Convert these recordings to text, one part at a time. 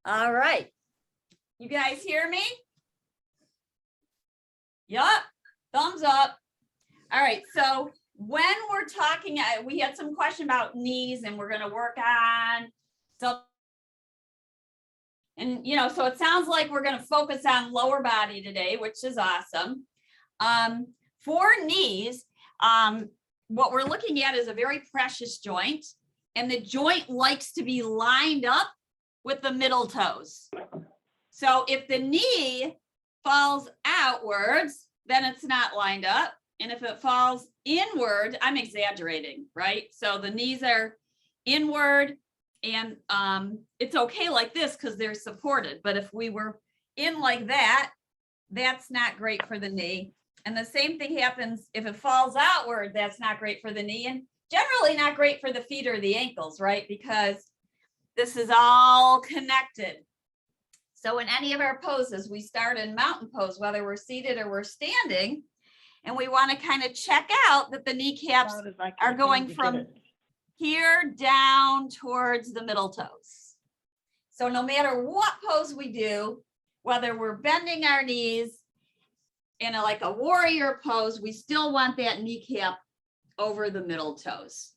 All right. You guys hear me? Yup. Thumbs up. All right. So when we're talking, we had some question about knees and we're going to work on some. And, so it sounds like we're going to focus on lower body today, which is awesome. For knees, what we're looking at is a very precious joint, and the joint likes to be lined up with the middle toes. So if the knee falls outwards, then it's not lined up. And if it falls inward, I'm exaggerating, right? So the knees are inward, and it's okay like this because they're supported. But if we were in like that, that's not great for the knee. And the same thing happens if it falls outward, that's not great for the knee, and generally not great for the feet or the ankles, right? Because this is all connected. So in any of our poses, we start in mountain pose, whether we're seated or we're standing, and we want to kind of check out that the kneecaps are going from here down towards the middle toes. So no matter what pose we do, whether we're bending our knees in like a warrior pose, we still want that kneecap over the middle toes.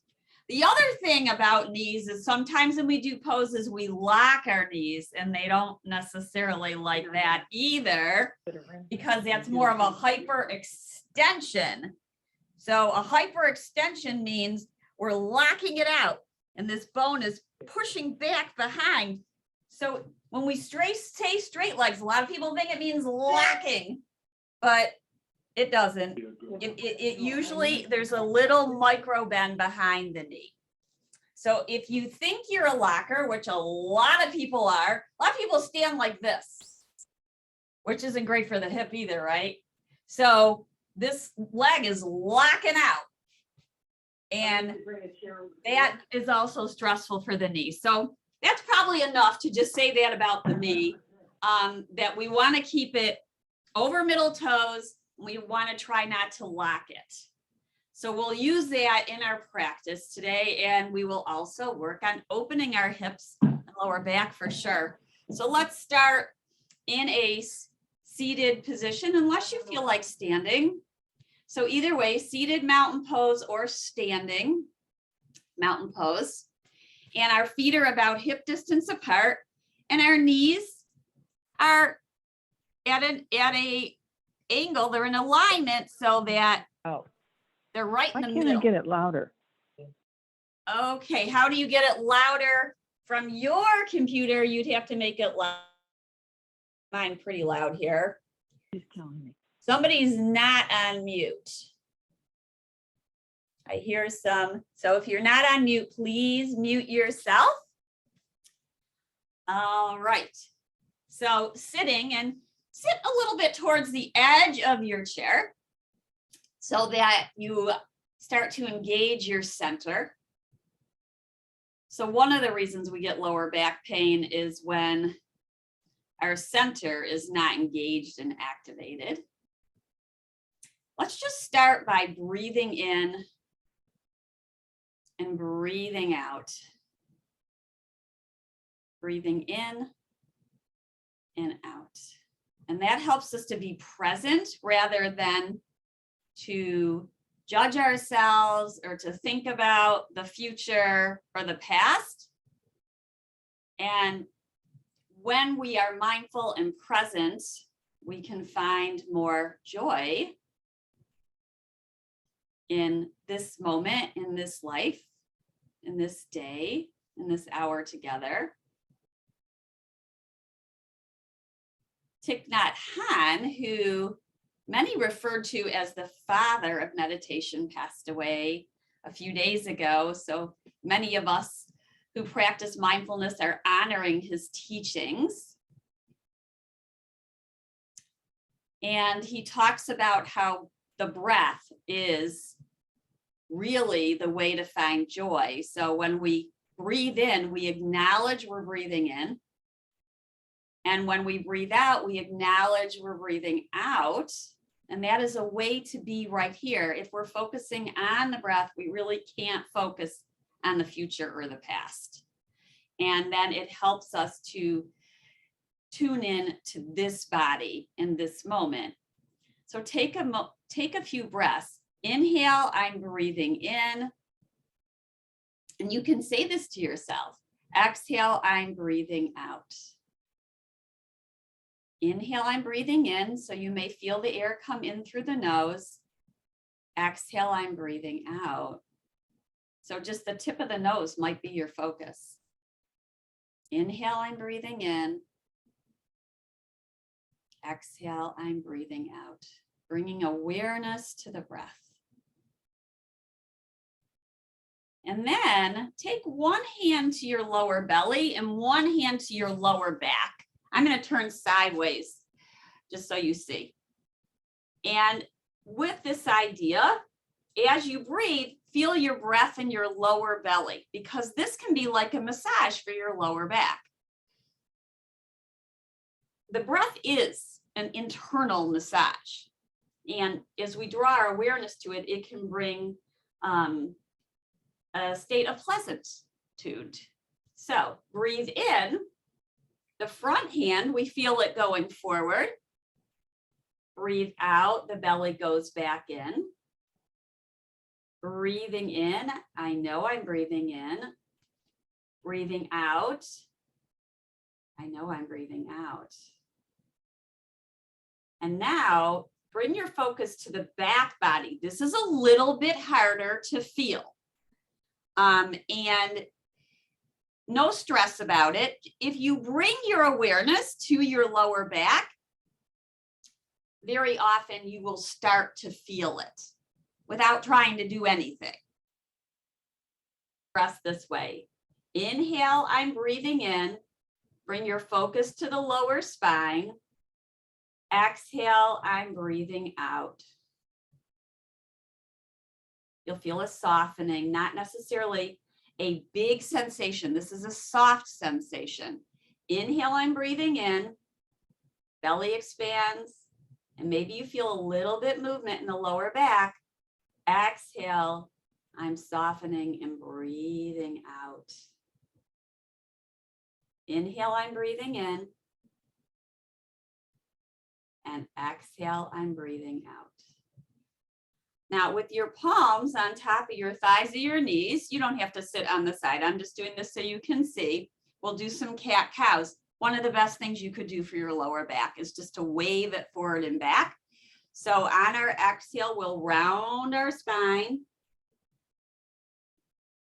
The other thing about knees is sometimes when we do poses, we lock our knees, and they don't necessarily like that either, because that's more of a hyperextension. So a hyperextension means we're locking it out, and this bone is pushing back behind. So when we say straight legs, a lot of people think it means locking, but it doesn't. It usually, there's a little micro bend behind the knee. So if you think you're a locker, which a lot of people are, a lot of people stand like this, which isn't great for the hip either, right? So this leg is locking out, and that is also stressful for the knee. So that's probably enough to just say that about the knee, that we want to keep it over middle toes. We want to try not to lock it. So we'll use that in our practice today, and we will also work on opening our hips and lower back for sure. So let's start in a seated position, unless you feel like standing. So either way, seated mountain pose or standing mountain pose. And our feet are about hip distance apart, and our knees are at a angle. They're in alignment so that they're right in the middle. Why can't I get it louder? Okay, how do you get it louder from your computer? You'd have to make it loud. Mine pretty loud here. She's telling me. Somebody's not on mute. I hear some. So if you're not on mute, please mute yourself. All right. So sitting, and sit a little bit towards the edge of your chair so that you start to engage your center. So one of the reasons we get lower back pain is when our center is not engaged and activated. Let's just start by breathing in and breathing out. Breathing in and out. And that helps us to be present rather than to judge ourselves or to think about the future or the past. And when we are mindful and present, we can find more joy in this moment, in this life, in this day, in this hour together. Thich Nhat Hanh, who many referred to as the father of meditation, passed away a few days ago. So many of us who practice mindfulness are honoring his teachings. And he talks about how the breath is really the way to find joy. So when we breathe in, we acknowledge we're breathing in. And when we breathe out, we acknowledge we're breathing out. And that is a way to be right here. If we're focusing on the breath, we really can't focus on the future or the past. And then it helps us to tune in to this body in this moment. So take a few breaths. Inhale, I'm breathing in. And you can say this to yourself. Exhale, I'm breathing out. Inhale, I'm breathing in. So you may feel the air come in through the nose. Exhale, I'm breathing out. So just the tip of the nose might be your focus. Inhale, I'm breathing in. Exhale, I'm breathing out, bringing awareness to the breath. And then take one hand to your lower belly and one hand to your lower back. I'm going to turn sideways just so you see. And with this idea, as you breathe, feel your breath in your lower belly, because this can be like a massage for your lower back. The breath is an internal massage. And as we draw our awareness to it, it can bring a state of pleasantitude. So breathe in. The front hand, we feel it going forward. Breathe out, the belly goes back in. Breathing in, I know I'm breathing in. Breathing out, I know I'm breathing out. And now bring your focus to the back body. This is a little bit harder to feel. And no stress about it. If you bring your awareness to your lower back, very often you will start to feel it without trying to do anything. Press this way. Inhale, I'm breathing in. Bring your focus to the lower spine. Exhale, I'm breathing out. You'll feel a softening, not necessarily a big sensation. This is a soft sensation. Inhale, I'm breathing in. Belly expands. And maybe you feel a little bit movement in the lower back. Exhale, I'm softening and breathing out. Inhale, I'm breathing in. And exhale, I'm breathing out. Now with your palms on top of your thighs or your knees, you don't have to sit on the side. I'm just doing this so you can see. We'll do some cat cows. One of the best things you could do for your lower back is just to wave it forward and back. So on our exhale, we'll round our spine.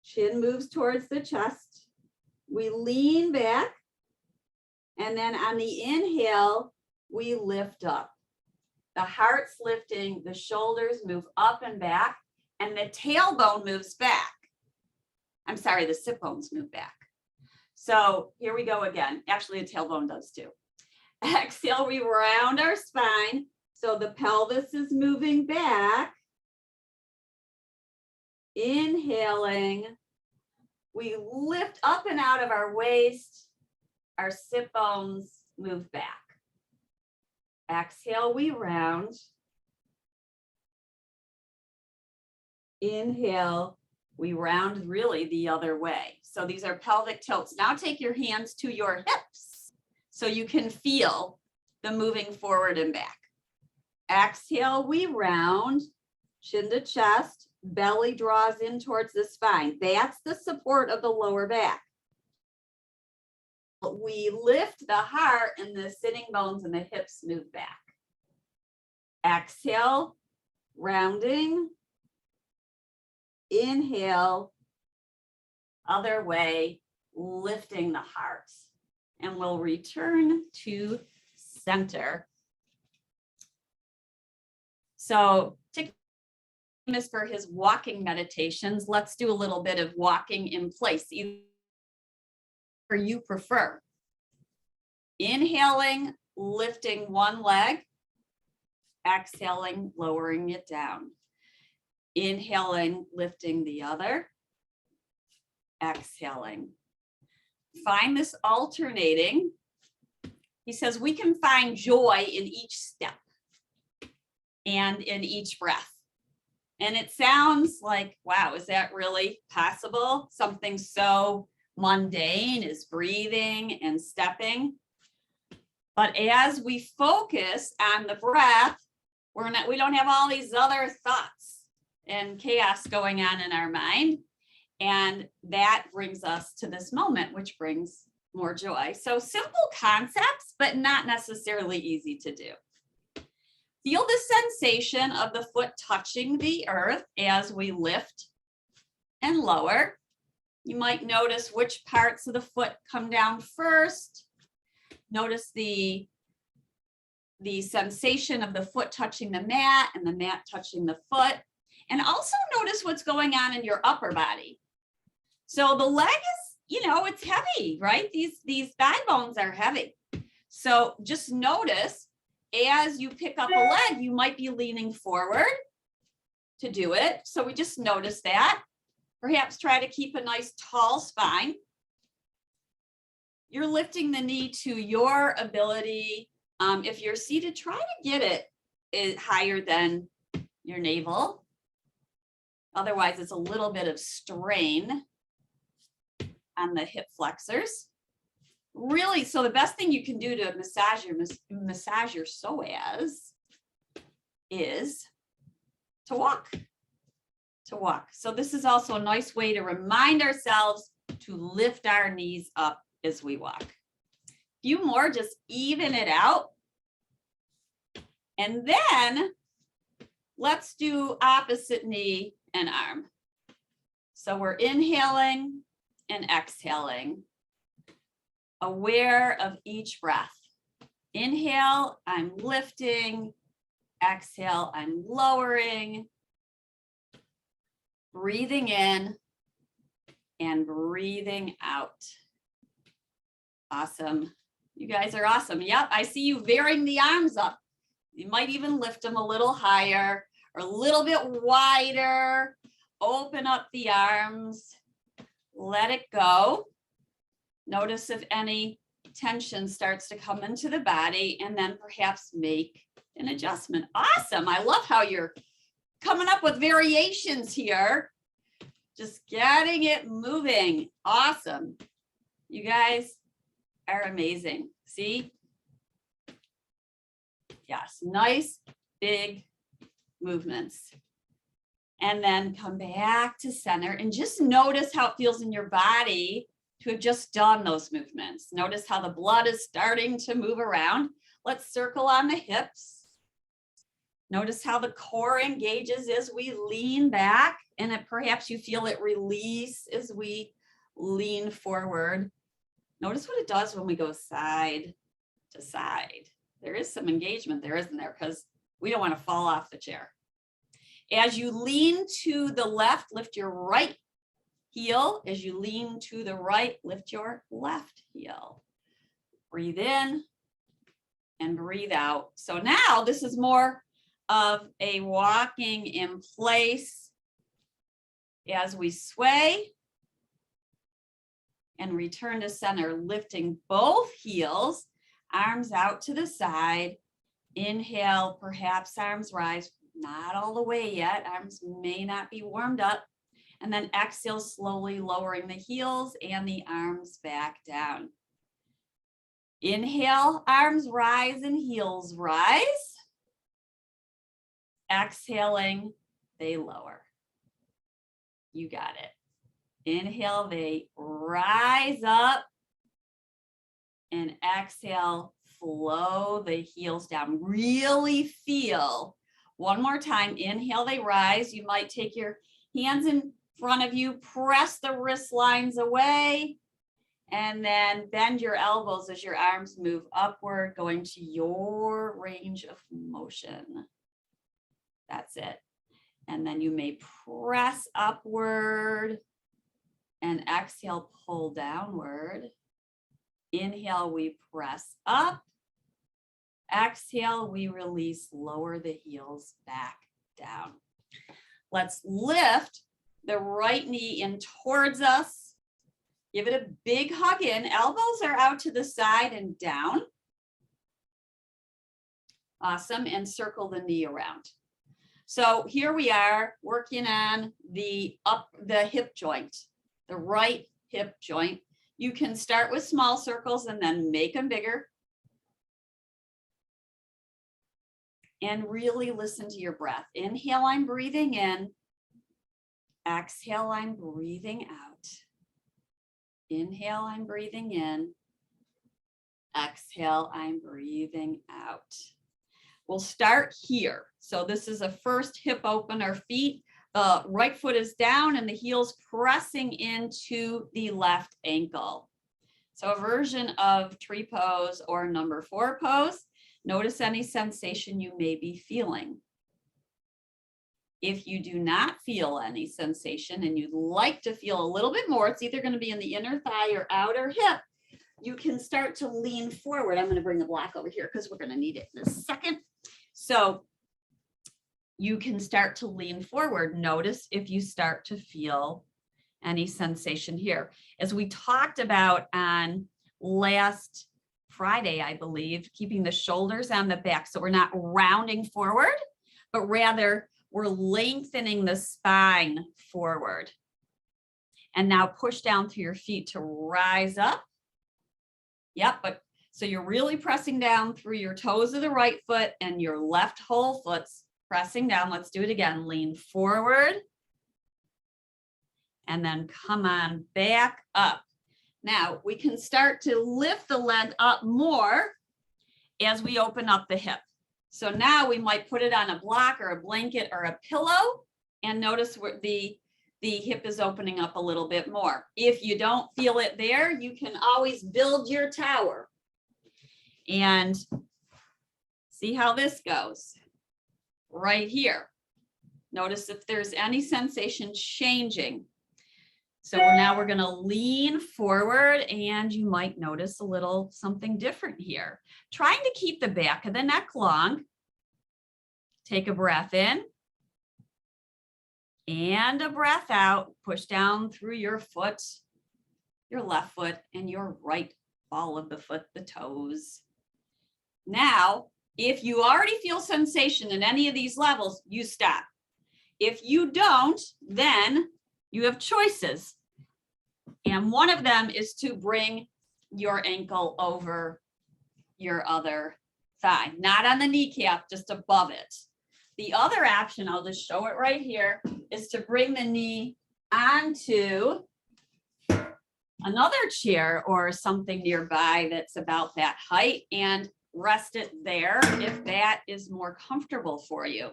Chin moves towards the chest. We lean back. And then on the inhale, we lift up. The heart's lifting, the shoulders move up and back, and the tailbone moves back. I'm sorry, the sit bones move back. So here we go again. Actually, the tailbone does too. Exhale, we round our spine. So the pelvis is moving back. Inhaling, we lift up and out of our waist. Our sit bones move back. Exhale, we round. Inhale, we round really the other way. So these are pelvic tilts. Now take your hands to your hips so you can feel the moving forward and back. Exhale, we round, chin to chest, belly draws in towards the spine. That's the support of the lower back. We lift the heart and the sitting bones and the hips move back. Exhale, rounding. Inhale, other way, lifting the heart. And we'll return to center. So Tick famous for his walking meditations. Let's do a little bit of walking in place, either you prefer. Inhaling, lifting one leg. Exhaling, lowering it down. Inhaling, lifting the other. Exhaling. Find this alternating. He says we can find joy in each step and in each breath. And it sounds like, wow, is that really possible? Something so mundane as breathing and stepping. But as we focus on the breath, we don't have all these other thoughts and chaos going on in our mind. And that brings us to this moment, which brings more joy. So simple concepts, but not necessarily easy to do. Feel the sensation of the foot touching the earth as we lift and lower. You might notice which parts of the foot come down first. Notice the sensation of the foot touching the mat and the mat touching the foot. And also notice what's going on in your upper body. So the leg is, it's heavy, right? These thigh bones are heavy. So just notice as you pick up a leg, you might be leaning forward to do it. So we just notice that. Perhaps try to keep a nice tall spine. You're lifting the knee to your ability. If you're seated, try to get it higher than your navel. Otherwise, it's a little bit of strain on the hip flexors. Really, so the best thing you can do to massage your psoas is to walk. So this is also a nice way to remind ourselves to lift our knees up as we walk. A few more, just even it out. And then let's do opposite knee and arm. So we're inhaling and exhaling, aware of each breath. Inhale, I'm lifting. Exhale, I'm lowering. Breathing in and breathing out. Awesome. You guys are awesome. Yep, I see you varying the arms up. You might even lift them a little higher or a little bit wider. Open up the arms. Let it go. Notice if any tension starts to come into the body, and then perhaps make an adjustment. Awesome. I love how you're coming up with variations here. Just getting it moving. Awesome. You guys are amazing. See? Yes, nice big movements. And then come back to center and just notice how it feels in your body to have just done those movements. Notice how the blood is starting to move around. Let's circle on the hips. Notice how the core engages as we lean back, and perhaps you feel it release as we lean forward. Notice what it does when we go side to side. There is some engagement there, isn't there? Because we don't want to fall off the chair. As you lean to the left, lift your right heel. As you lean to the right, lift your left heel. Breathe in and breathe out. So now this is more of a walking in place as we sway and return to center, lifting both heels, arms out to the side. Inhale, perhaps arms rise, not all the way yet. Arms may not be warmed up. And then exhale, slowly lowering the heels and the arms back down. Inhale, arms rise and heels rise. Exhaling, they lower. You got it. Inhale, they rise up. And exhale, flow the heels down. Really feel. One more time. Inhale, they rise. You might take your hands in front of you, press the wrist lines away, and then bend your elbows as your arms move upward, going to your range of motion. That's it. And then you may press upward and exhale, pull downward. Inhale, we press up. Exhale, we release, lower the heels back down. Let's lift the right knee in towards us. Give it a big hug in. Elbows are out to the side and down. Awesome. And circle the knee around. So here we are working on the hip joint, the right hip joint. You can start with small circles and then make them bigger. And really listen to your breath. Inhale, I'm breathing in. Exhale, I'm breathing out. Inhale, I'm breathing in. Exhale, I'm breathing out. We'll start here. So this is a first hip opener feet. The right foot is down and the heel's pressing into the left ankle. So a version of tree pose or number 4 pose. Notice any sensation you may be feeling. If you do not feel any sensation and you'd like to feel a little bit more, it's either going to be in the inner thigh or outer hip. You can start to lean forward. I'm going to bring the block over here because we're going to need it in a second. So you can start to lean forward. Notice if you start to feel any sensation here. As we talked about on last Friday, I believe, keeping the shoulders on the back. So we're not rounding forward, but rather we're lengthening the spine forward. And now push down through your feet to rise up. Yep, but so you're really pressing down through your toes of the right foot and your left whole foot's pressing down. Let's do it again. Lean forward. And then come on back up. Now we can start to lift the leg up more as we open up the hip. So now we might put it on a block or a blanket or a pillow and notice where the hip is opening up a little bit more. If you don't feel it there, you can always build your tower and see how this goes right here. Notice if there's any sensation changing. So now we're going to lean forward and you might notice a little something different here. Trying to keep the back of the neck long. Take a breath in and a breath out. Push down through your foot, your left foot and your right ball of the foot, the toes. Now, if you already feel sensation in any of these levels, you stop. If you don't, then you have choices. And one of them is to bring your ankle over your other thigh, not on the kneecap, just above it. The other option, I'll just show it right here, is to bring the knee onto another chair or something nearby that's about that height and rest it there if that is more comfortable for you.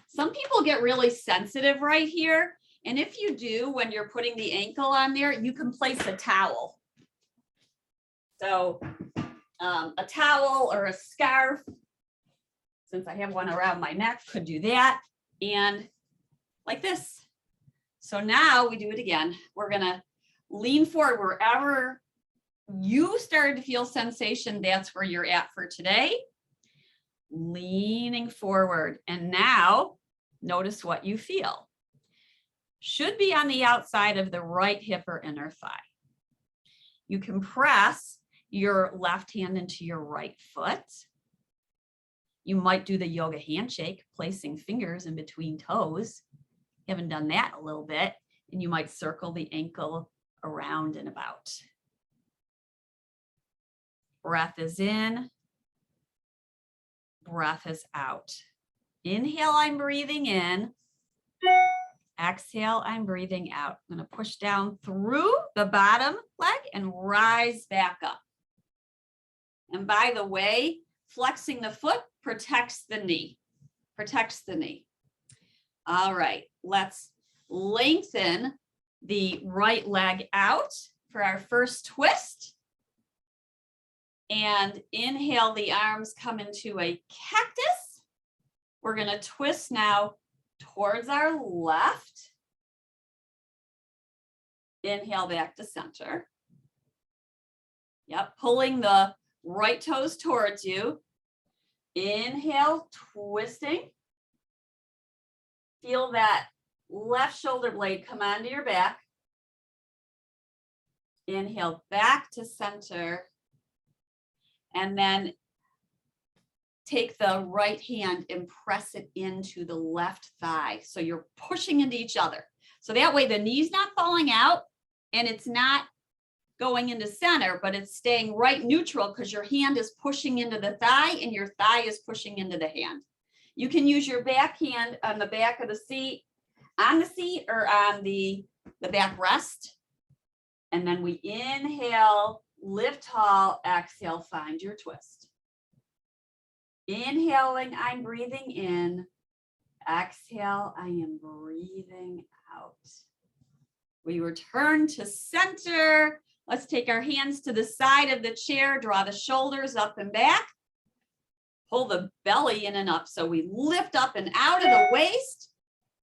Some people get really sensitive right here. And if you do, when you're putting the ankle on there, you can place a towel. So a towel or a scarf, since I have one around my neck, could do that. And like this. So now we do it again. We're going to lean forward wherever you started to feel sensation. That's where you're at for today. Leaning forward. And now notice what you feel. Should be on the outside of the right hip or inner thigh. You can press your left hand into your right foot. You might do the yoga handshake, placing fingers in between toes. You haven't done that in a little bit. And you might circle the ankle around and about. Breath is in. Breath is out. Inhale, I'm breathing in. Exhale, I'm breathing out. I'm going to push down through the bottom leg and rise back up. And by the way, flexing the foot protects the knee. Protects the knee. All right, let's lengthen the right leg out for our first twist. And inhale, the arms come into a cactus. We're going to twist now towards our left. Inhale back to center. Yep, pulling the right toes towards you. Inhale, twisting. Feel that left shoulder blade come onto your back. Inhale back to center. And then take the right hand and press it into the left thigh. So you're pushing into each other. So that way the knee's not falling out and it's not going into center, but it's staying right neutral because your hand is pushing into the thigh and your thigh is pushing into the hand. You can use your back hand on the back of the seat, on the seat or on the backrest. And then we inhale, lift tall, exhale, find your twist. Inhaling, I'm breathing in. Exhale, I am breathing out. We return to center. Let's take our hands to the side of the chair, draw the shoulders up and back. Pull the belly in and up. So we lift up and out of the waist,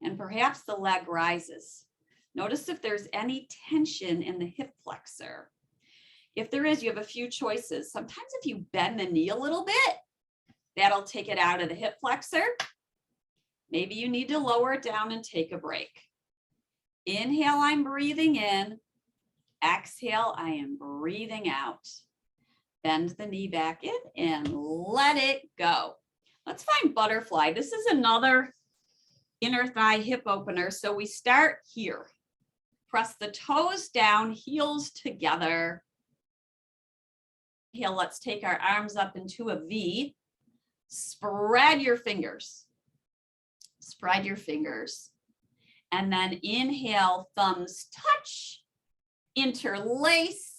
and perhaps the leg rises. Notice if there's any tension in the hip flexor. If there is, you have a few choices. Sometimes if you bend the knee a little bit, that'll take it out of the hip flexor. Maybe you need to lower it down and take a break. Inhale, I'm breathing in. Exhale, I am breathing out. Bend the knee back in and let it go. Let's find butterfly. This is another inner thigh hip opener. So we start here. Press the toes down, heels together. Inhale, let's take our arms up into a V. Spread your fingers. Spread your fingers. And then inhale, thumbs touch, interlace.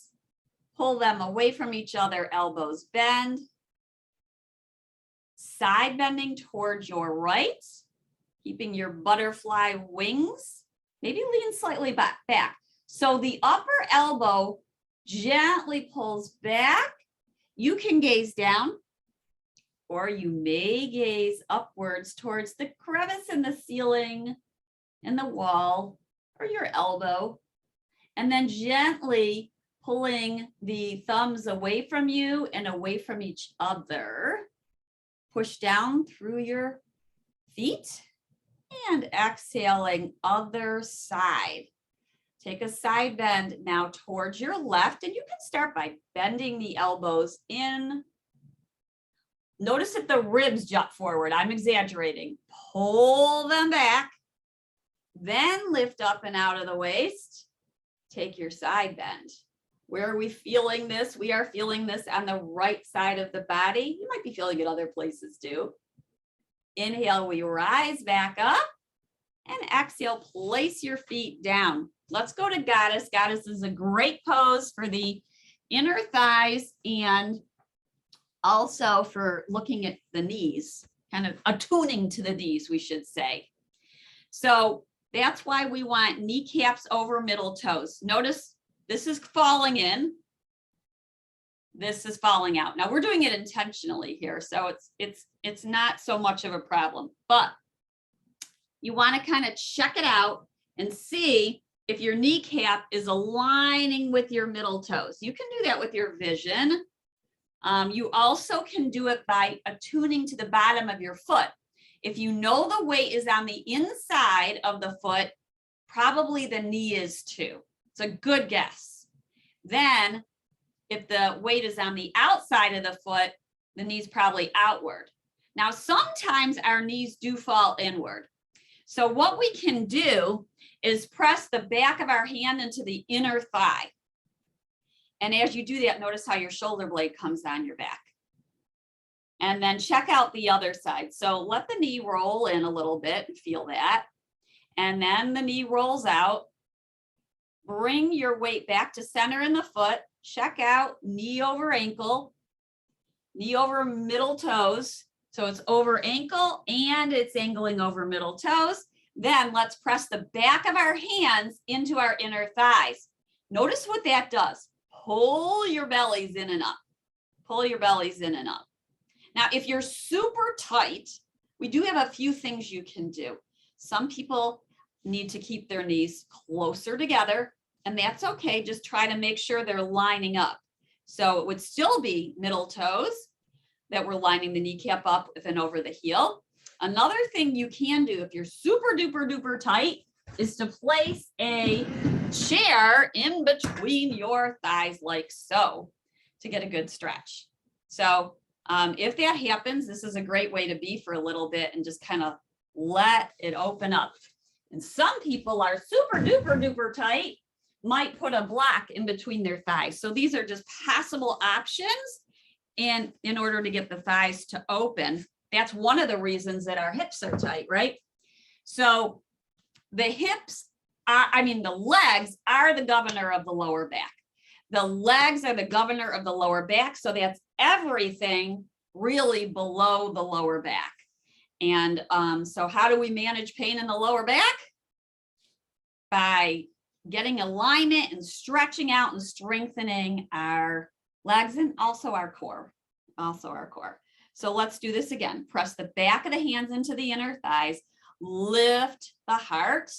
Pull them away from each other, elbows bend. Side bending towards your right, keeping your butterfly wings. Maybe lean slightly back. So the upper elbow gently pulls back. You can gaze down, or you may gaze upwards towards the crevice in the ceiling and the wall or your elbow. And then gently pulling the thumbs away from you and away from each other. Push down through your feet and exhaling other side. Take a side bend now towards your left, and you can start by bending the elbows in. Notice if the ribs jut forward. I'm exaggerating. Pull them back, then lift up and out of the waist. Take your side bend. Where are we feeling this? We are feeling this on the right side of the body. You might be feeling it other places too. Inhale, we rise back up, and exhale, place your feet down. Let's go to Goddess. Goddess is a great pose for the inner thighs and also for looking at the knees, kind of attuning to the knees, we should say. So that's why we want kneecaps over middle toes. Notice this is falling in. This is falling out. Now we're doing it intentionally here, so it's not so much of a problem, but you want to kind of check it out and see if your kneecap is aligning with your middle toes. You can do that with your vision. You also can do it by attuning to the bottom of your foot. If you know the weight is on the inside of the foot, probably the knee is too. It's a good guess. Then if the weight is on the outside of the foot, the knee's probably outward. Now, sometimes our knees do fall inward. So what we can do is press the back of our hand into the inner thigh. And as you do that, notice how your shoulder blade comes on your back. And then check out the other side. So let the knee roll in a little bit and feel that. And then the knee rolls out. Bring your weight back to center in the foot. Check out knee over ankle, knee over middle toes. So it's over ankle and it's angling over middle toes. Then let's press the back of our hands into our inner thighs. Notice what that does. Pull your bellies in and up. Pull your bellies in and up. Now, if you're super tight, we do have a few things you can do. Some people need to keep their knees closer together, and that's okay. Just try to make sure they're lining up. So it would still be middle toes that we're lining the kneecap up with and over the heel. Another thing you can do if you're super duper duper tight is to place a chair in between your thighs like so to get a good stretch. So if that happens, this is a great way to be for a little bit and just kind of let it open up. And some people are super duper duper tight, might put a block in between their thighs. So these are just possible options and in order to get the thighs to open. That's one of the reasons that our hips are tight, right? So the hips are, the legs are the governor of the lower back. The legs are the governor of the lower back. So that's everything really below the lower back. And so how do we manage pain in the lower back? By getting alignment and stretching out and strengthening our legs and also our core. So let's do this again. Press the back of the hands into the inner thighs, lift the heart,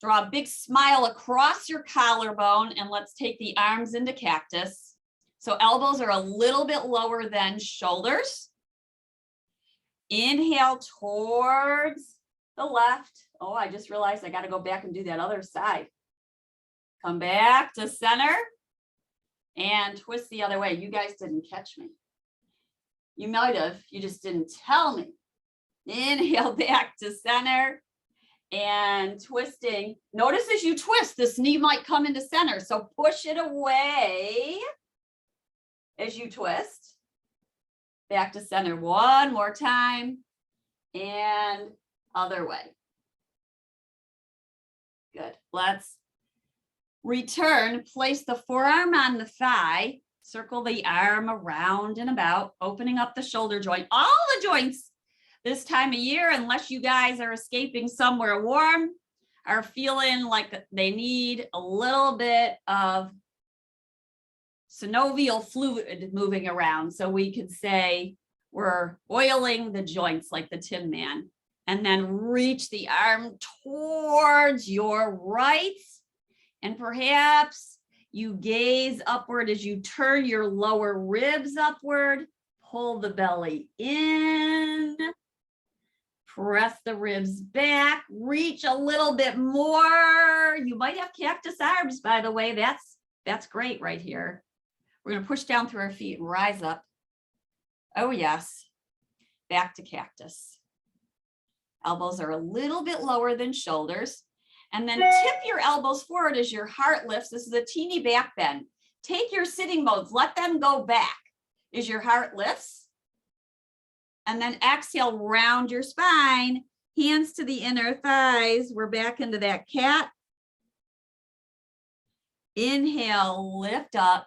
draw a big smile across your collarbone, and let's take the arms into cactus. So elbows are a little bit lower than shoulders. Inhale towards the left. Oh, I just realized I got to go back and do that other side. Come back to center and twist the other way. You guys didn't catch me. You might have, you just didn't tell me. Inhale back to center and twisting. Notice as you twist, this knee might come into center. So push it away as you twist. Back to center one more time and other way. Good. Let's return. Place the forearm on the thigh. Circle the arm around and about, opening up the shoulder joint. All the joints this time of year, unless you guys are escaping somewhere warm, are feeling like they need a little bit of synovial fluid moving around. So we could say we're oiling the joints like the Tin Man. And then reach the arm towards your right. And perhaps you gaze upward as you turn your lower ribs upward. Pull the belly in. Press the ribs back. Reach a little bit more. You might have cactus arms, by the way. That's great right here. We're going to push down through our feet and rise up. Oh, yes. Back to cactus. Elbows are a little bit lower than shoulders. And then tip your elbows forward as your heart lifts. This is a teeny back bend. Take your sitting bones. Let them go back as your heart lifts. And then exhale, round your spine. Hands to the inner thighs. We're back into that cat. Inhale, lift up.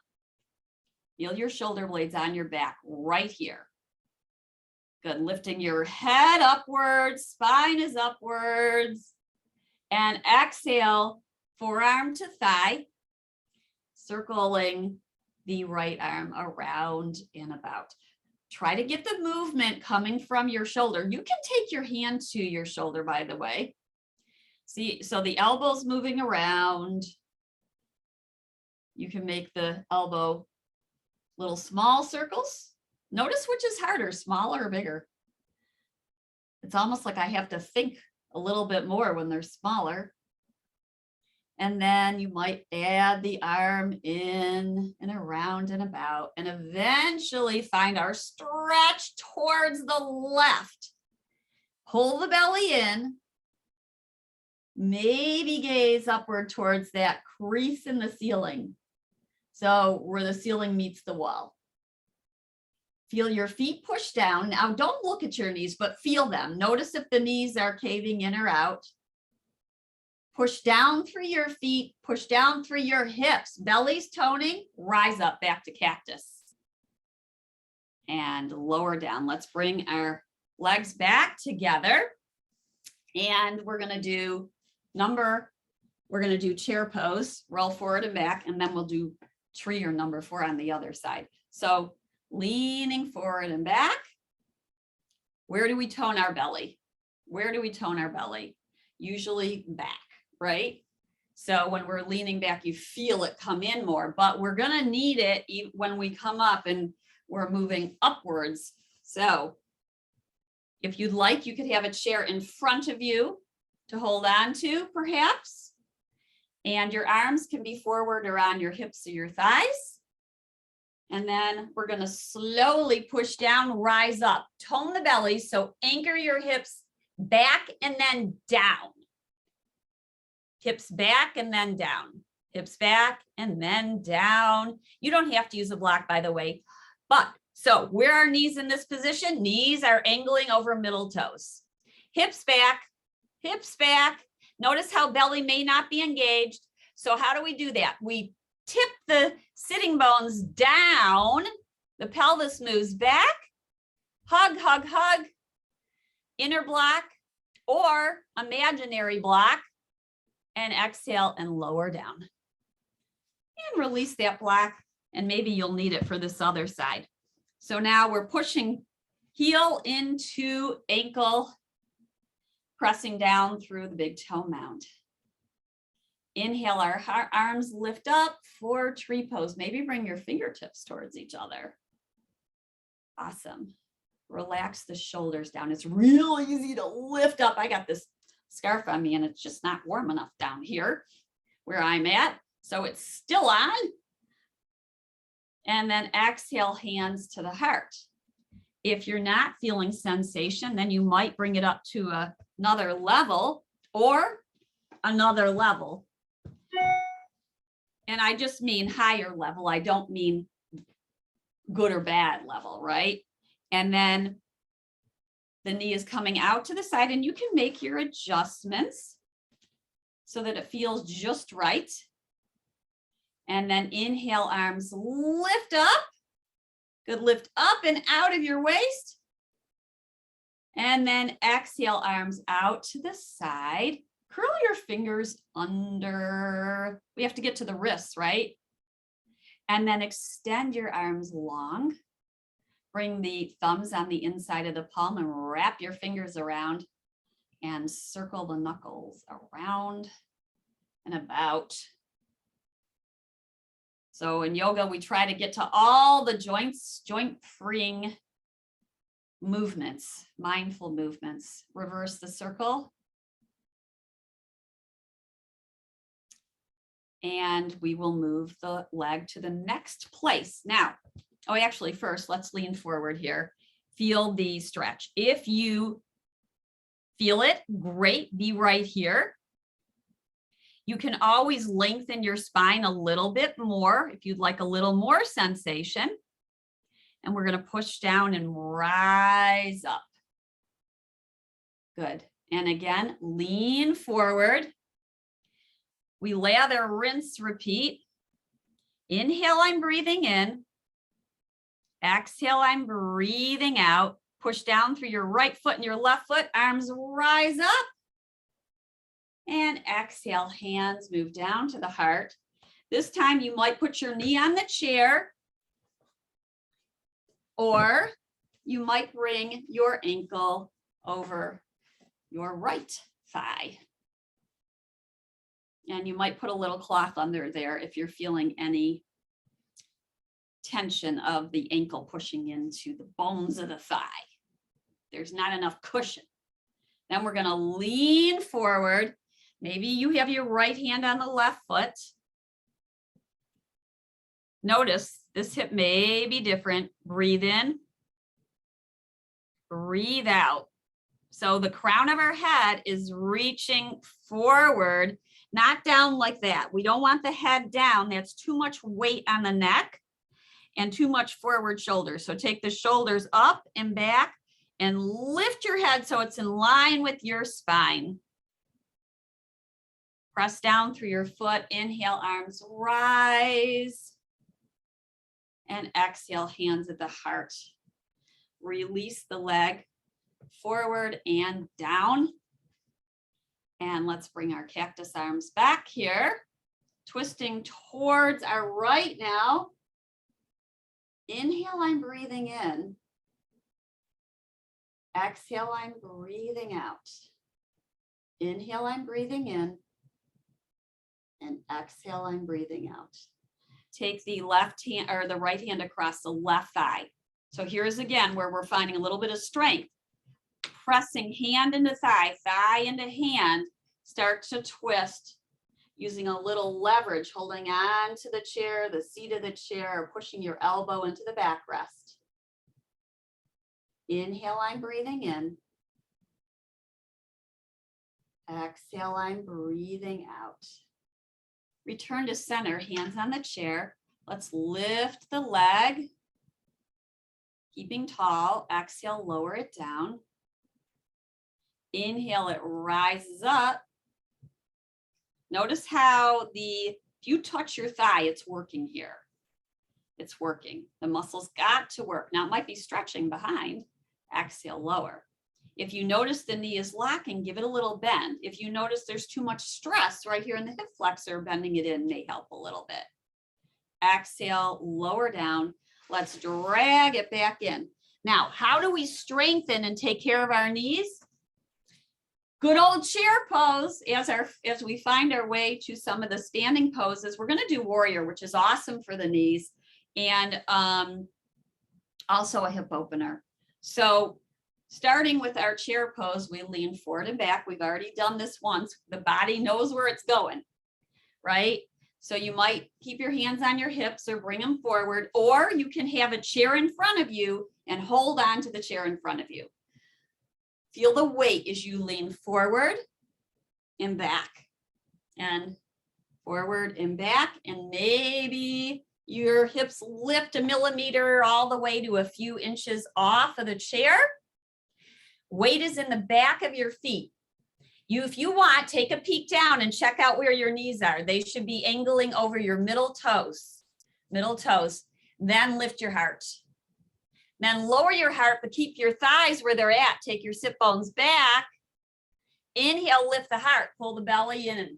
Feel your shoulder blades on your back right here. Good. Lifting your head upwards. Spine is upwards. And exhale, forearm to thigh, circling the right arm around and about. Try to get the movement coming from your shoulder. You can take your hand to your shoulder, by the way. See, so the elbow's moving around. You can make the elbow little small circles. Notice which is harder, smaller or bigger. It's almost like I have to think a little bit more when they're smaller. And then you might add the arm in and around and about, and eventually find our stretch towards the left. Pull the belly in. Maybe gaze upward towards that crease in the ceiling. So where the ceiling meets the wall. Feel your feet push down. Now don't look at your knees, but feel them. Notice if the knees are caving in or out. Push down through your feet, push down through your hips. Belly's toning, rise up back to cactus. And lower down. Let's bring our legs back together. And we're gonna do chair pose, roll forward and back, and then we'll do tree or number 4 on the other side. So leaning forward and back. Where do we tone our belly? Where do we tone our belly? Usually back, right? So when we're leaning back, you feel it come in more, but we're gonna need it when we come up and we're moving upwards. So if you'd like, you could have a chair in front of you to hold on to, perhaps. And your arms can be forward or on your hips or your thighs. And then we're going to slowly push down, rise up, tone the belly. So anchor your hips back and then down. Hips back and then down. Hips back and then down. You don't have to use a block, by the way, but So where are knees in this position? Knees are angling over middle toes. Hips back, hips back. Notice how belly may not be engaged. So how do we do that? We tip the sitting bones down. The pelvis moves back. Hug, hug, hug. Inner block or imaginary block. And exhale and lower down. And release that block. And maybe you'll need it for this other side. So now we're pushing heel into ankle, pressing down through the big toe mound. Inhale, our arms lift up for tree pose. Maybe bring your fingertips towards each other. Awesome. Relax the shoulders down. It's real easy to lift up. I got this scarf on me and it's just not warm enough down here where I'm at. So it's still on. And then exhale, hands to the heart. If you're not feeling sensation, then you might bring it up to another level or another level. And I just mean higher level. I don't mean good or bad level, right? And then the knee is coming out to the side and you can make your adjustments so that it feels just right. And then inhale, arms lift up. Good, lift up and out of your waist. And then exhale, arms out to the side. Curl your fingers under. We have to get to the wrists, right? And then extend your arms long. Bring the thumbs on the inside of the palm and wrap your fingers around and circle the knuckles around and about. So in yoga, we try to get to all the joints, joint freeing movements, mindful movements. Reverse the circle. And we will move the leg to the next place. Now, actually first, let's lean forward here. Feel the stretch. If you feel it, great, be right here. You can always lengthen your spine a little bit more if you'd like a little more sensation. And we're going to push down and rise up. Good. And again, lean forward. We lather, rinse, repeat. Inhale, I'm breathing in. Exhale, I'm breathing out. Push down through your right foot and your left foot. Arms rise up. And exhale, hands move down to the heart. This time you might put your knee on the chair. Or you might bring your ankle over your right thigh. And you might put a little cloth under there if you're feeling any tension of the ankle pushing into the bones of the thigh. There's not enough cushion. Then we're going to lean forward. Maybe you have your right hand on the left foot. Notice this hip may be different. Breathe in. Breathe out. So the crown of our head is reaching forward, not down like that. We don't want the head down. That's too much weight on the neck and too much forward shoulders. So take the shoulders up and back and lift your head so it's in line with your spine. Press down through your foot. Inhale, arms rise. And exhale, hands at the heart. Release the leg forward and down. And let's bring our cactus arms back here. Twisting towards our right now. Inhale, I'm breathing in. Exhale, I'm breathing out. Inhale, I'm breathing in. And exhale, I'm breathing out. Take the left hand or the right hand across the left thigh. So here's again where we're finding a little bit of strength. Pressing hand into thigh, thigh into hand. Start to twist using a little leverage, holding on to the chair, the seat of the chair, or pushing your elbow into the backrest. Inhale, I'm breathing in. Exhale, I'm breathing out. Return to center, hands on the chair. Let's lift the leg. Keeping tall, exhale, lower it down. Inhale, it rises up. Notice how if you touch your thigh, it's working here. It's working. The muscles got to work. Now it might be stretching behind. Exhale, lower. If you notice the knee is locking, give it a little bend. If you notice there's too much stress right here in the hip flexor, bending it in may help a little bit. Exhale, lower down. Let's drag it back in. Now, how do we strengthen and take care of our knees? Good old chair pose. As we find our way to some of the standing poses, we're going to do warrior, which is awesome for the knees, and also a hip opener. So starting with our chair pose, we lean forward and back. We've already done this once. The body knows where it's going, right? So you might keep your hands on your hips or bring them forward, or you can have a chair in front of you and hold on to the chair in front of you. Feel the weight as you lean forward and back, and forward and back, and maybe your hips lift a millimeter all the way to a few inches off of the chair. Weight is in the back of your feet. If you want, take a peek down and check out where your knees are. They should be angling over your middle toes. Then lift your heart. Then lower your heart, but keep your thighs where they're at. Take your sit bones back. Inhale, lift the heart, pull the belly in.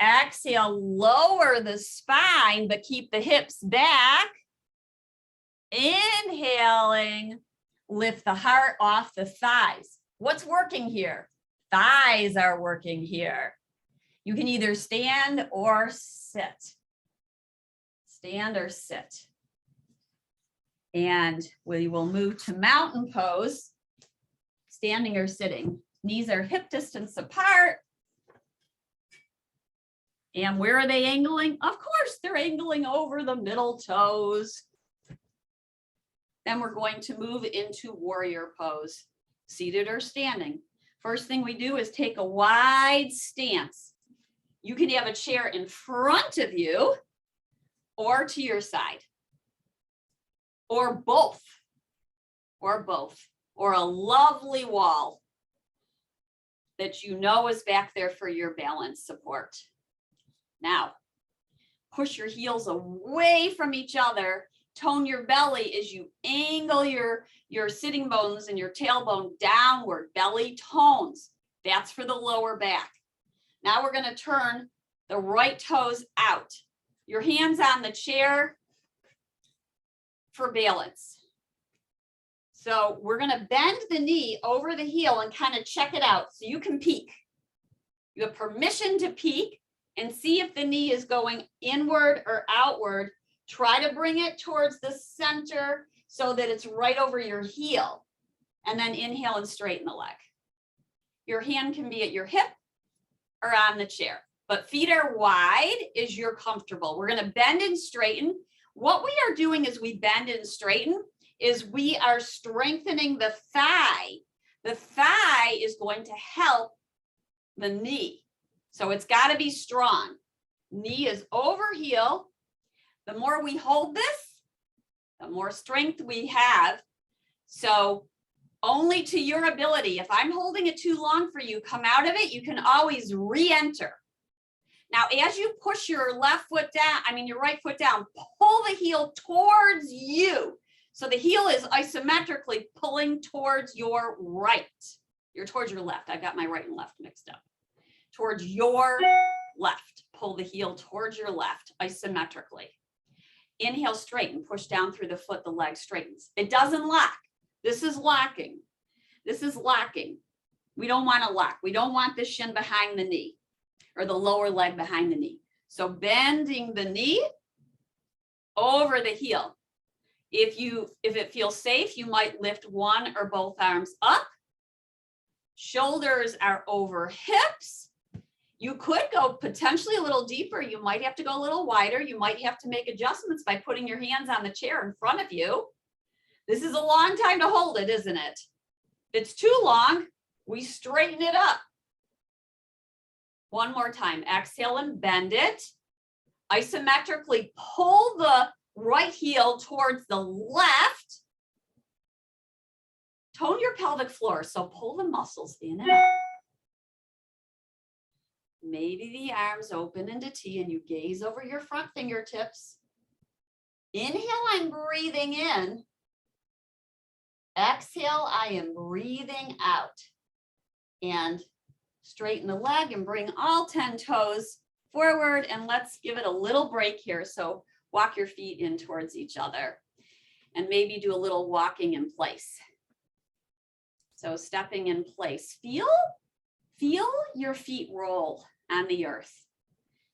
Exhale, lower the spine, but keep the hips back. Inhaling, lift the heart off the thighs. What's working here? Thighs are working here. You can either stand or sit. Stand or sit. And we will move to mountain pose, standing or sitting. Knees are hip distance apart. And where are they angling? Of course, they're angling over the middle toes. Then we're going to move into warrior pose, seated or standing. First thing we do is take a wide stance. You can have a chair in front of you or to your side, or both, or a lovely wall that you know is back there for your balance support. Now, push your heels away from each other. Tone your belly as you angle your sitting bones and your tailbone downward. Belly tones. That's for the lower back. Now we're going to turn the right toes out. Your hands on the chair for balance. So we're going to bend the knee over the heel and kind of check it out so you can peek. You have permission to peek and see if the knee is going inward or outward. Try to bring it towards the center so that it's right over your heel. And then inhale and straighten the leg. Your hand can be at your hip or on the chair, but feet are wide as you're comfortable. We're going to bend and straighten. What we are doing as we bend and straighten is we are strengthening the thigh. The thigh is going to help the knee. So it's got to be strong. Knee is over heel. The more we hold this, the more strength we have. So only to your ability. If I'm holding it too long for you, come out of it. You can always re-enter. Now, as you push your left foot down, your right foot down, pull the heel towards you. So the heel is isometrically pulling towards your right. You're towards your left. I've got my right and left mixed up. Towards your left. Pull the heel towards your left isometrically. Inhale, straighten, push down through the foot, the leg straightens. It doesn't lock. This is locking. This is locking. We don't want to lock. We don't want the shin behind the knee or the lower leg behind the knee. So bending the knee over the heel. If it feels safe, you might lift one or both arms up. Shoulders are over hips. You could go potentially a little deeper. You might have to go a little wider. You might have to make adjustments by putting your hands on the chair in front of you. This is a long time to hold it, isn't it? If it's too long, we straighten it up. One more time. Exhale and bend it. Isometrically pull the right heel towards the left. Tone your pelvic floor, so pull the muscles in and out. Maybe the arms open into T and you gaze over your front fingertips. Inhale, I'm breathing in. Exhale, I am breathing out. And straighten the leg and bring all 10 toes forward, and let's give it a little break here. So walk your feet in towards each other and maybe do a little walking in place. So stepping in place, feel your feet roll on the earth.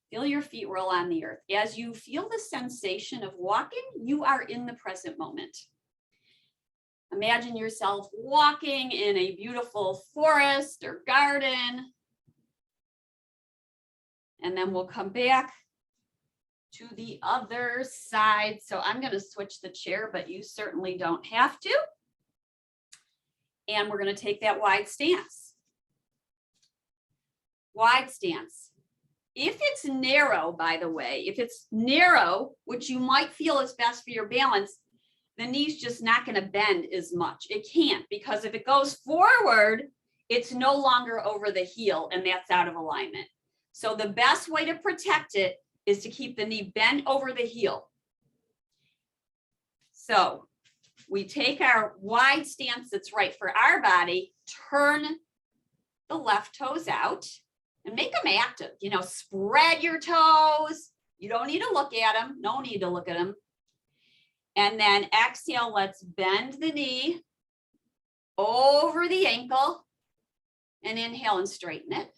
Feel your feet roll on the earth. As you feel the sensation of walking, you are in the present moment. Imagine yourself walking in a beautiful forest or garden. And then we'll come back to the other side. So I'm going to switch the chair, but you certainly don't have to. And we're going to take that wide stance. Wide stance. If it's narrow, by the way, if it's narrow, which you might feel is best for your balance, the knee's just not going to bend as much. It can't, because if it goes forward, it's no longer over the heel, and that's out of alignment. So the best way to protect it is to keep the knee bent over the heel. So we take our wide stance that's right for our body, turn the left toes out and make them active. You know, spread your toes. You don't need to look at them. No need to look at them. And then exhale, let's bend the knee over the ankle and inhale and straighten it.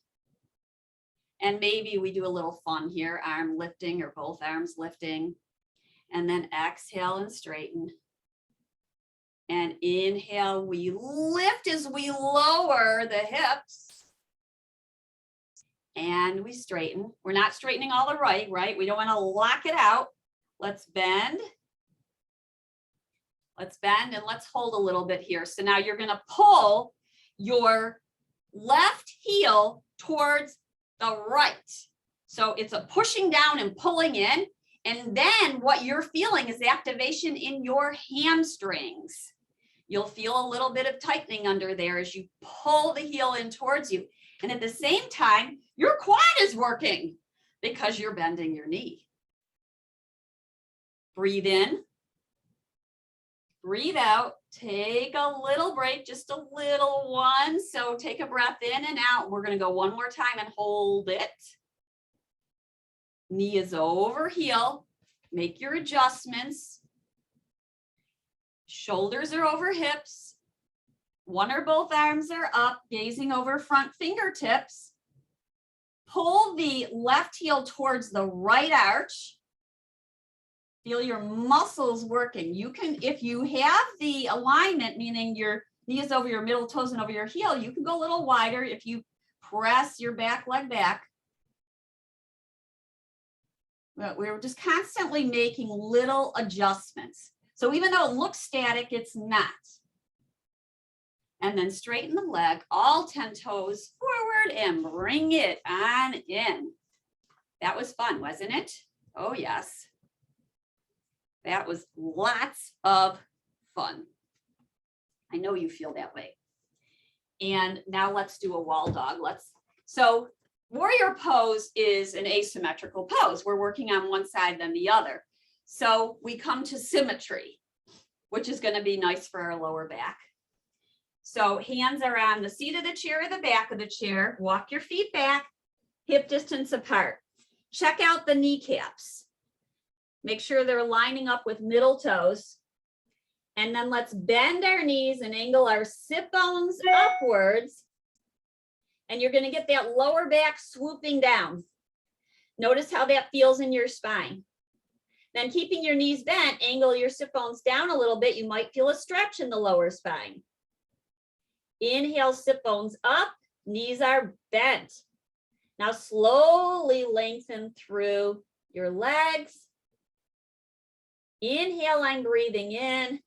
And maybe we do a little fun here, arm lifting or both arms lifting. And then exhale and straighten. And inhale, we lift as we lower the hips. And we straighten. We're not straightening all the right? We don't want to lock it out. Let's bend. Let's bend and let's hold a little bit here. So now you're going to pull your left heel towards the right. So it's a pushing down and pulling in. And then what you're feeling is activation in your hamstrings. You'll feel a little bit of tightening under there as you pull the heel in towards you. And at the same time, your quad is working because you're bending your knee. Breathe in. Breathe out. Take a little break, just a little one. So take a breath in and out. We're going to go one more time and hold it. Knee is over heel. Make your adjustments. Shoulders are over hips. One or both arms are up, gazing over front fingertips. Pull the left heel towards the right arch. Feel your muscles working. You can, if you have the alignment, meaning your knee is over your middle toes and over your heel, you can go a little wider if you press your back leg back. But we're just constantly making little adjustments. So even though it looks static, it's not. And then straighten the leg, all 10 toes forward and bring it on in. That was fun, wasn't it? Oh, yes. That was lots of fun. I know you feel that way. And now let's do a wall dog. So warrior pose is an asymmetrical pose. We're working on one side then the other. So we come to symmetry, which is going to be nice for our lower back. So hands are on the seat of the chair or the back of the chair. Walk your feet back, hip distance apart. Check out the kneecaps. Make sure they're lining up with middle toes. And then let's bend our knees and angle our sit bones upwards. And you're going to get that lower back swooping down. Notice how that feels in your spine. Then keeping your knees bent, angle your sit bones down a little bit. You might feel a stretch in the lower spine. Inhale, sit bones up, knees are bent. Now slowly lengthen through your legs. Inhale, I'm breathing in.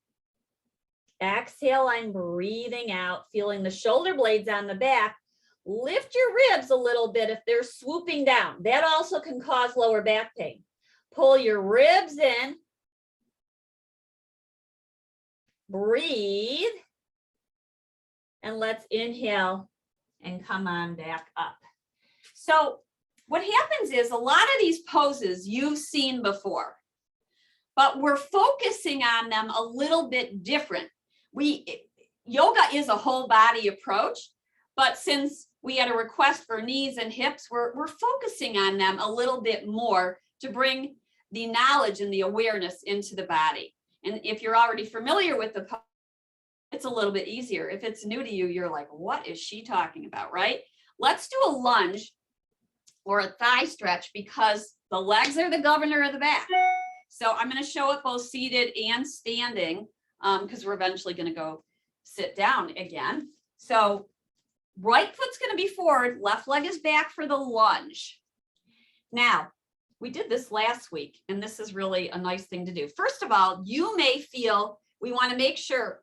Exhale, I'm breathing out, feeling the shoulder blades on the back. Lift your ribs a little bit if they're swooping down. That also can cause lower back pain. Pull your ribs in breathe. And let's inhale and come on back up. So what happens is a lot of these poses you've seen before, but we're focusing on them a little bit different. Yoga is a whole body approach, but since we had a request for knees and hips, we're focusing on them a little bit more to bring the knowledge and the awareness into the body. And if you're already familiar with the pose, it's a little bit easier. If it's new to you, you're like, what is she talking about, right? Let's do a lunge or a thigh stretch because the legs are the governor of the back. So I'm going to show it both seated and standing because we're eventually going to go sit down again. So right foot's going to be forward, left leg is back for the lunge. Now, we did this last week, and this is really a nice thing to do. First of all, you may feel, we want to make sure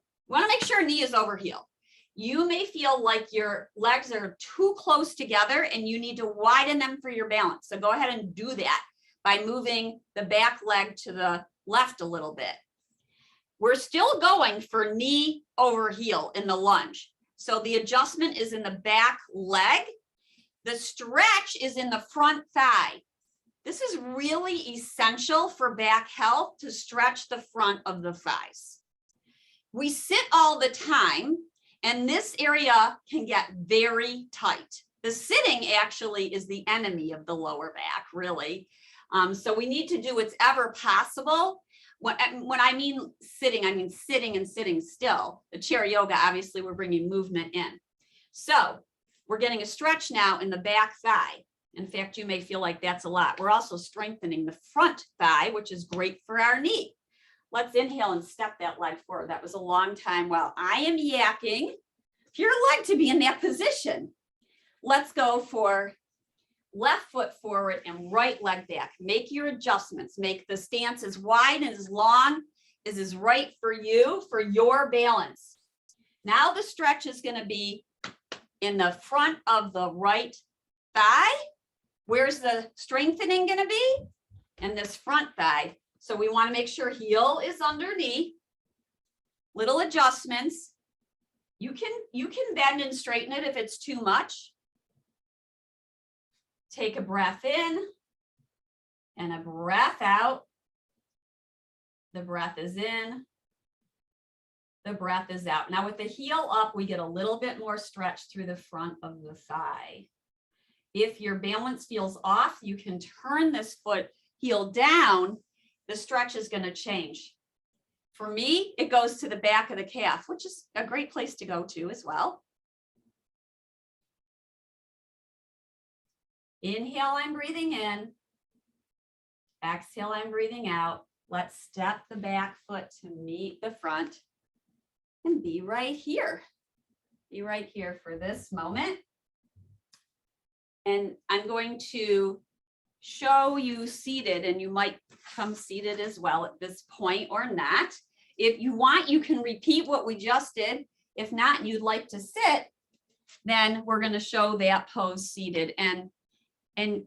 knee is over heel. You may feel like your legs are too close together and you need to widen them for your balance. So go ahead and do that by moving the back leg to the left a little bit. We're still going for knee over heel in the lunge. So the adjustment is in the back leg. The stretch is in the front thigh. This is really essential for back health to stretch the front of the thighs. We sit all the time, and this area can get very tight. The sitting actually is the enemy of the lower back, really. So we need to do what's ever possible. When I mean sitting and sitting still. The chair yoga, obviously, we're bringing movement in. So we're getting a stretch now in the back thigh. In fact, you may feel like that's a lot. We're also strengthening the front thigh, which is great for our knee. Let's inhale and step that leg forward. That was a long time while I am yakking for your leg to be in that position. Let's go for left foot forward and right leg back. Make your adjustments. Make the stance as wide and as long as is right for you, for your balance. Now the stretch is going to be in the front of the right thigh. Where's the strengthening going to be? In this front thigh. So we want to make sure heel is underneath. Little adjustments. You can bend and straighten it if it's too much. Take a breath in and a breath out. The breath is in. The breath is out. Now with the heel up, we get a little bit more stretch through the front of the thigh. If your balance feels off, you can turn this foot heel down. The stretch is going to change. For me, it goes to the back of the calf, which is a great place to go to as well. Inhale, I'm breathing in. Exhale, I'm breathing out. Let's step the back foot to meet the front and be right here. Be right here for this moment. And I'm going to show you seated, and you might come seated as well at this point or not. If you want, you can repeat what we just did. If not, and you'd like to sit, then we're going to show that pose seated. And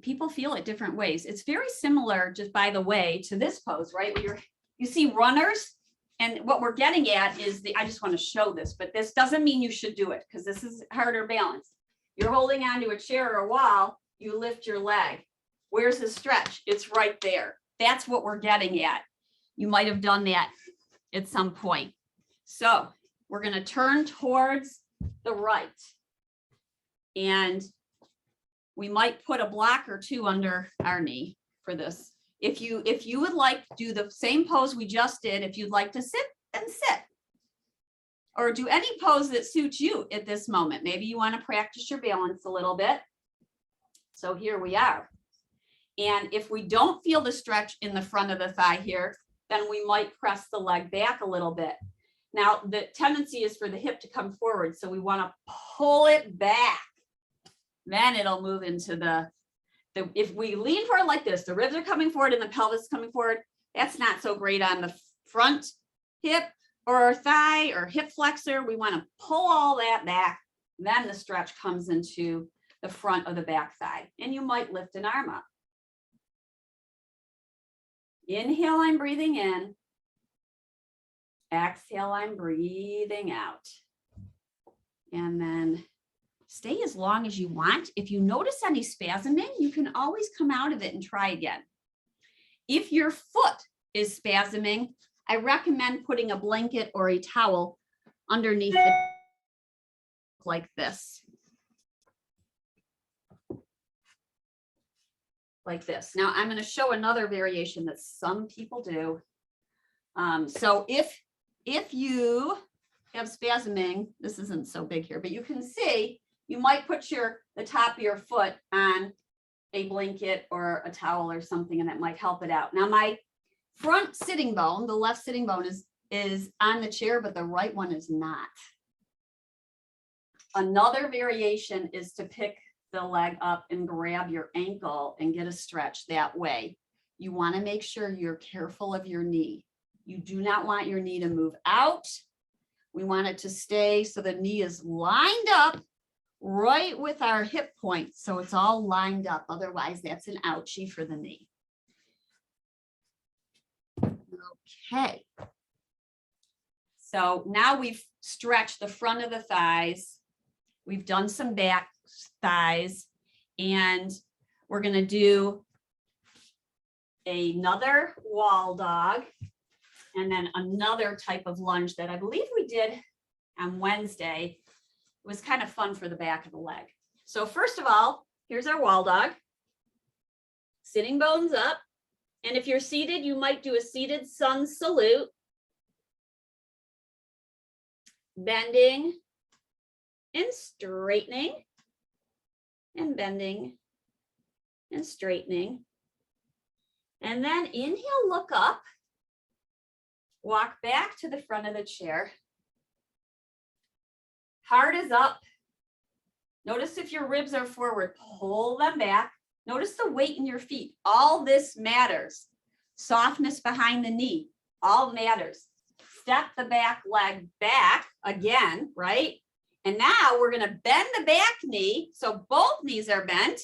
people feel it different ways. It's very similar, just by the way, to this pose, right? Where you see runners, and what we're getting at is I just want to show this, but this doesn't mean you should do it because this is harder balance. You're holding onto a chair or a wall, you lift your leg. Where's the stretch? It's right there. That's what we're getting at. You might have done that at some point. So we're going to turn towards the right. And we might put a block or two under our knee for this. If you would like to do the same pose we just did, if you'd like to sit, then sit. Or do any pose that suits you at this moment. Maybe you want to practice your balance a little bit. So here we are. And if we don't feel the stretch in the front of the thigh here, then we might press the leg back a little bit. Now, the tendency is for the hip to come forward, so we want to pull it back. Then it'll move into if we lean forward like this, the ribs are coming forward and the pelvis is coming forward. That's not so great on the front hip or thigh or hip flexor. We want to pull all that back. Then the stretch comes into the front of the back thigh, and you might lift an arm up. Inhale, I'm breathing in. Exhale, I'm breathing out. And then stay as long as you want. If you notice any spasming, you can always come out of it and try again. If your foot is spasming, I recommend putting a blanket or a towel underneath it like this. Like this. Now I'm going to show another variation that some people do. So if you have spasming, this isn't so big here, but you can see you might put the top of your foot on a blanket or a towel or something, and that might help it out. Now my front sitting bone, the left sitting bone is on the chair, but the right one is not. Another variation is to pick the leg up and grab your ankle and get a stretch that way. You want to make sure you're careful of your knee. You do not want your knee to move out. We want it to stay so the knee is lined up right with our hip point. So it's all lined up. Otherwise, that's an ouchie for the knee. Okay. So now we've stretched the front of the thighs. We've done some back thighs, and we're going to do another wall dog and then another type of lunge that I believe we did on Wednesday. It was kind of fun for the back of the leg. So first of all, here's our wall dog. Sitting bones up. And if you're seated, you might do a seated sun salute. Bending and straightening and bending and straightening. And then inhale, look up, walk back to the front of the chair. Heart is up. Notice if your ribs are forward, pull them back. Notice the weight in your feet. All this matters. Softness behind the knee, all matters. Step the back leg back again, right? And now we're going to bend the back knee. So both knees are bent,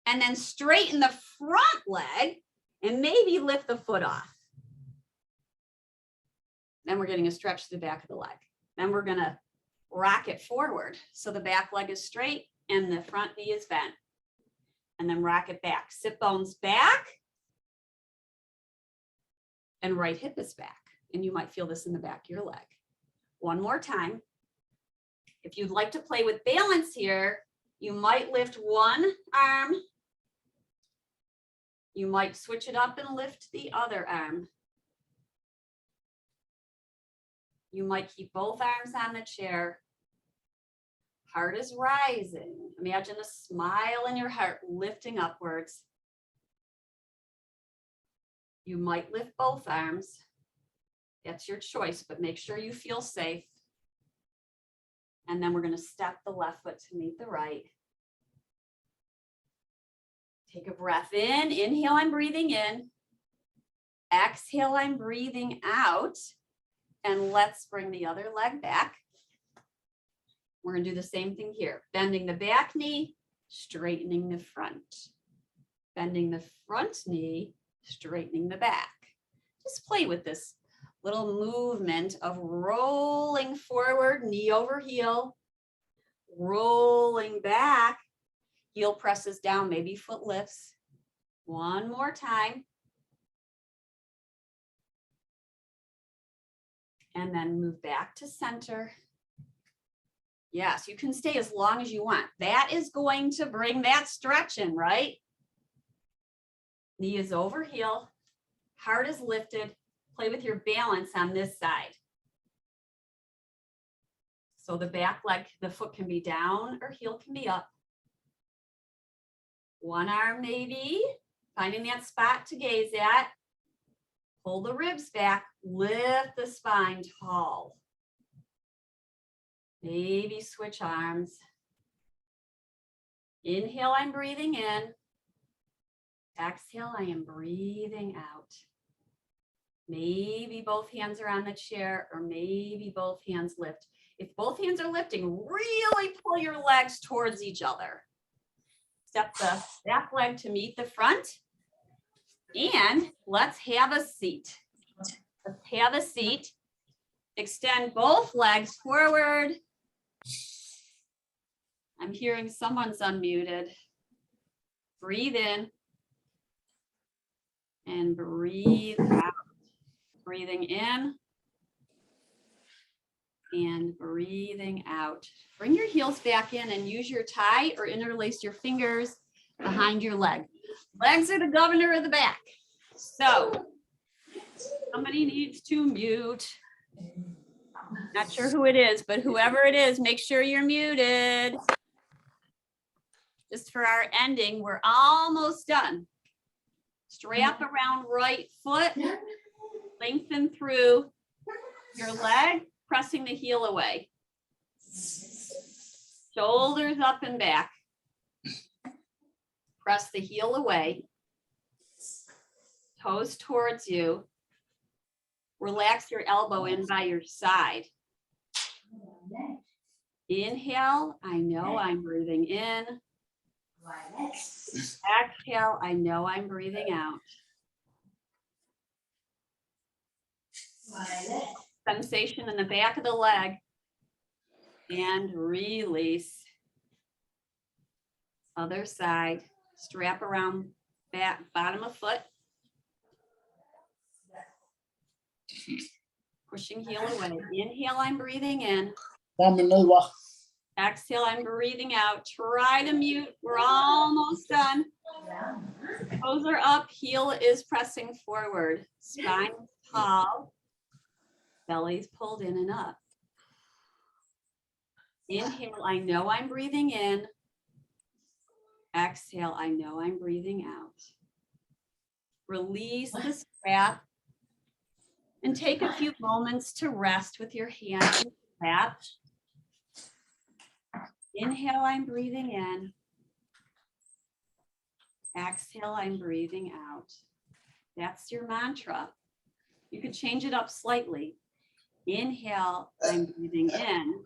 and then straighten the front leg and maybe lift the foot off. Then we're getting a stretch to the back of the leg. Then we're going to rock it forward. So the back leg is straight and the front knee is bent. And then rock it back. Sit bones back. And right hip is back. And you might feel this in the back of your leg. One more time. If you'd like to play with balance here, you might lift one arm. You might switch it up and lift the other arm. You might keep both arms on the chair. Heart is rising. Imagine a smile in your heart lifting upwards. You might lift both arms. That's your choice, but make sure you feel safe. And then we're going to step the left foot to meet the right. Take a breath in. Inhale, I'm breathing in. Exhale, I'm breathing out. And let's bring the other leg back. We're going to do the same thing here. Bending the back knee, straightening the front. Bending the front knee, straightening the back. Just play with this little movement of rolling forward, knee over heel, rolling back, heel presses down, maybe foot lifts. One more time. And then move back to center. Yes, you can stay as long as you want. That is going to bring that stretch in, right? Knee is over heel, heart is lifted. Play with your balance on this side. So the back leg, the foot can be down or heel can be up. One arm maybe, finding that spot to gaze at. Pull the ribs back, lift the spine tall. Maybe switch arms. Inhale, I'm breathing in. Exhale, I am breathing out. Maybe both hands are on the chair, or maybe both hands lift. If both hands are lifting, really pull your legs towards each other. Step the back leg to meet the front. And let's have a seat. Let's have a seat. Extend both legs forward. I'm hearing someone's unmuted. Breathe in and breathe out. Breathing in and breathing out. Bring your heels back in and use your tie or interlace your fingers behind your leg. Legs are the governor of the back. So somebody needs to mute. Not sure who it is, but whoever it is, make sure you're muted. Just for our ending, we're almost done. Strap around right foot, lengthen through your leg, pressing the heel away. Shoulders up and back. Press the heel away. Toes towards you. Relax your elbow in by your side. Inhale, I know I'm breathing in. Exhale, I know I'm breathing out. Sensation in the back of the leg. And release. Other side. Strap around back, bottom of foot. Pushing heel away. Inhale, I'm breathing in. Exhale, I'm breathing out. Try to mute. We're almost done. Toes are up. Heel is pressing forward. Spine tall. Belly's pulled in and up. Inhale, I know I'm breathing in. Exhale, I know I'm breathing out. Release the strap and take a few moments to rest with your hands in the lap. Inhale, I'm breathing in. Exhale, I'm breathing out. That's your mantra. You could change it up slightly. Inhale, I'm breathing in.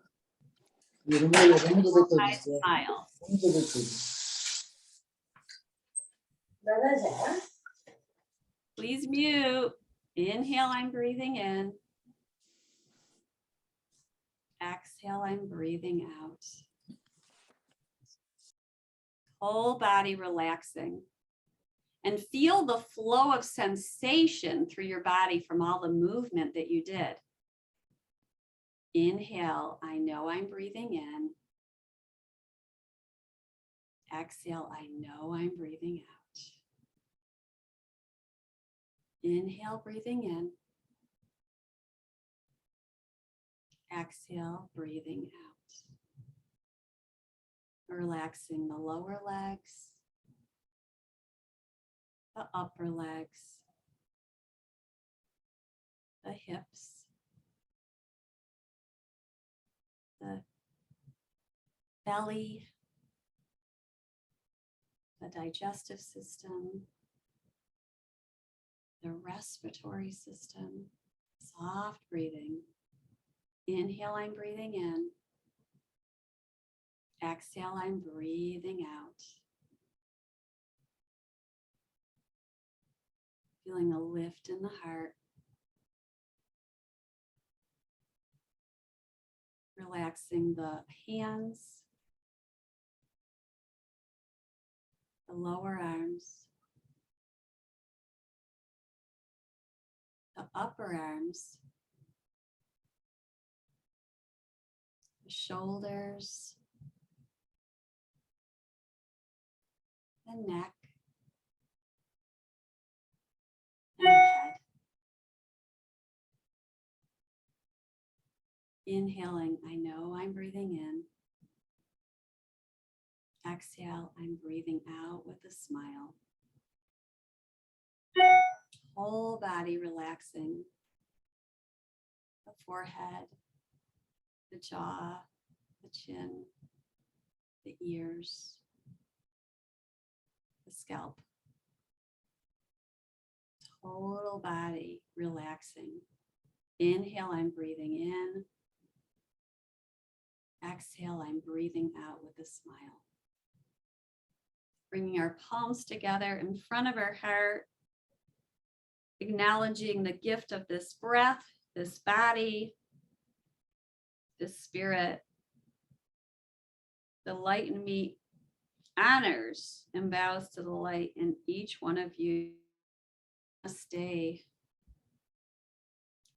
Smile. Please mute. Inhale, I'm breathing in. Exhale, I'm breathing out. Whole body relaxing. And feel the flow of sensation through your body from all the movement that you did. Inhale, I know I'm breathing in. Exhale, I know I'm breathing out. Inhale, breathing in. Exhale, breathing out. Relaxing the lower legs, the upper legs, the hips, the belly, the digestive system, the respiratory system. Soft breathing. Inhale, I'm breathing in. Exhale, I'm breathing out. Feeling a lift in the heart. Relaxing the hands, the lower arms, the upper arms, the shoulders, the neck, and head. Inhaling, I know I'm breathing in. Exhale, I'm breathing out with a smile. Whole body relaxing. The forehead, the jaw, the chin, the ears, the scalp. Total body relaxing. Inhale, I'm breathing in. Exhale, I'm breathing out with a smile. Bringing our palms together in front of our heart, acknowledging the gift of this breath, this body, the spirit, the light in me honors and bows to the light in each one of you. Namaste.